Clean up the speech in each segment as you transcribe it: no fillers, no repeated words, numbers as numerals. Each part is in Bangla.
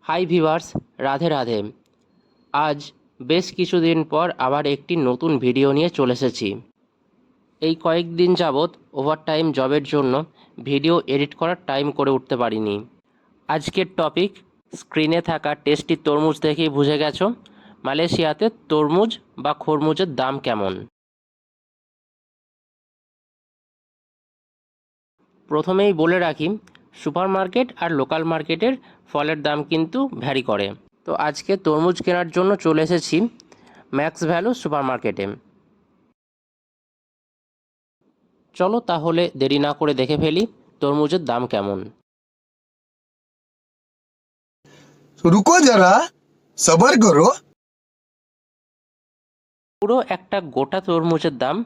Hi viewers, Radhe Radhe. আজ বেশ কিছুদিন পর আবার একটি নতুন ভিডিও নিয়ে চলে এসেছি। এই কয়েকদিন যাবৎ ওভারটাইম জবের জন্য ভিডিও এডিট করার টাইম করে উঠতে পারিনি। আজকের টপিক, স্ক্রিনে থাকা টেস্টি তরমুজ দেখেই বুঝে গেছো মালয়েশিয়াতে তরমুজ বা খরমুজের দাম কেমন। প্রথমেই বলে রাখি, সুপারমার্কেট আর লোকাল মার্কেটের ফলের দাম কিন্তু ভ্যারি করে। তো আজকে তরমুজ কেনার জন্য চলে এসেছি ম্যাক্স ভ্যালু সুপারমার্কেটে। চলো তাহলে দেরি না করে দেখে ফেলি তরমুজের দাম কেমন। रुको जरा सबर करो। পুরো একটা গোটা তরমুজের দাম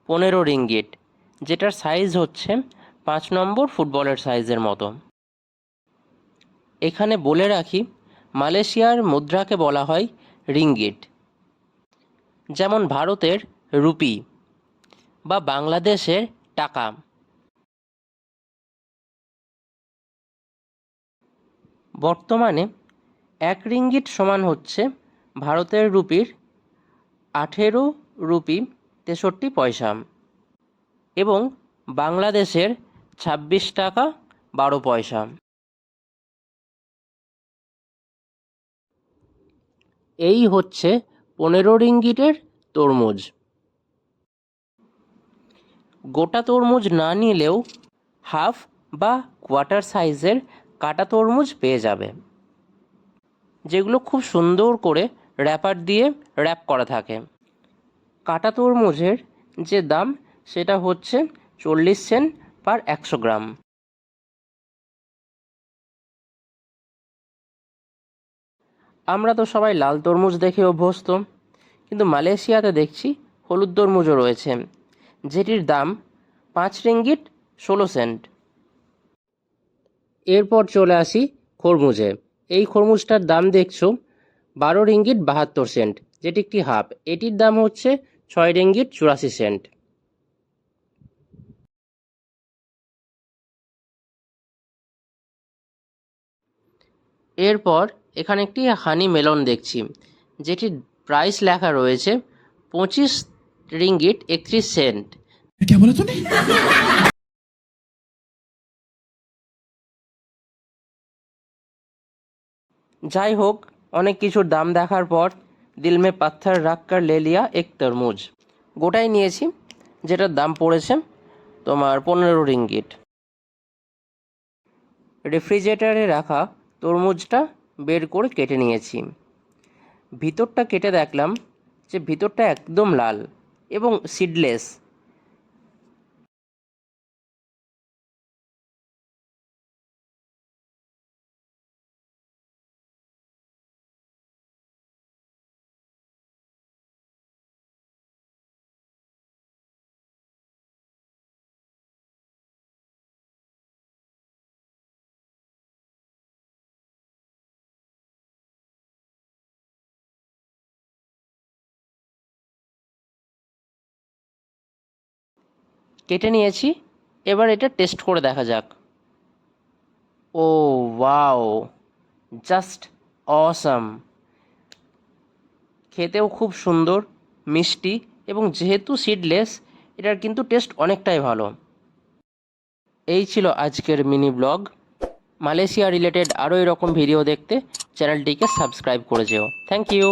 15 রিঙ্গিট, যেটার সাইজ হচ্ছে 5 নম্বর ফুটবলের সাইজের মতো। এখানে বলে রাখি, মালয়েশিয়ার মুদ্রাকে বলা হয় রিঙ্গিট, যেমন ভারতের রুপি বা বাংলাদেশের টাকা। বর্তমানে 1 রিঙ্গিট সমান হচ্ছে ভারতের রুপির 18 রুপি 63 পয়সা এবং বাংলাদেশের 26 টাকা 12 পয়সা। এই হচ্ছে 15 রিঙ্গিটের তরমুজ। গোটা তরমুজ না নিলেও হাফ বা কোয়ার্টার সাইজের কাটা তরমুজ পেয়ে যাবে, যেগুলো খুব সুন্দর করে র্যাপার দিয়ে র্যাপ করা থাকে। কাটা তরমুজের যে দাম সেটা হচ্ছে 40 সেন্ট পার 100 গ্রাম। আমরা তো সবাই লাল তরমুজ দেখে অভ্যস্ত, কিন্তু মালয়েশিয়াতে দেখছি হলুদ তরমুজও রয়েছে, যেটির দাম 5 রিঙ্গিট 16 সেন্ট। এরপর চলে আসি খরমুজে। এই খরমুজটার দাম দেখছো 12 রিঙ্গিট 72 সেন্ট, যেটি একটি হাফ। এটির দাম হচ্ছে 6 রিঙ্গিট 84 সেন্ট। এরপর এখানে একটি হানি মেলন দেখছি, যেটির প্রাইস লেখা রয়েছে 25 রিঙ্গিট 31 সেন্ট। क्या बोला तूने? যাই হোক, অনেক কিছুর দাম দেখার পর দিল মে পাত্থর রাখ কর লে লিয়া এক তরমুজ। গোটাই নিয়েছি, যেটার দাম পড়েছে তোমার 15 রিঙ্গিট। রেফ্রিজারেটরে রাখা তরমুজটা বের করে কেটে নিয়েছি। ভিতরটা কেটে দেখলাম যে ভিতরটা একদম লাল এবং সিডলেস। কেটে নিয়েছি, এবার এটা টেস্ট করে দেখা যাক। ও ওয়াও, জাস্ট অসাম! খেতেও খুব সুন্দর, মিষ্টি, এবং যেহেতু সিডলেস, এটার কিন্তু টেস্ট অনেকটাই ভালো। এই ছিল আজকের মিনি ব্লগ। মালয়েশিয়া রিলেটেড আরও এরকম ভিডিও দেখতে চ্যানেলটিকে সাবস্ক্রাইব করে যেও। Thank you.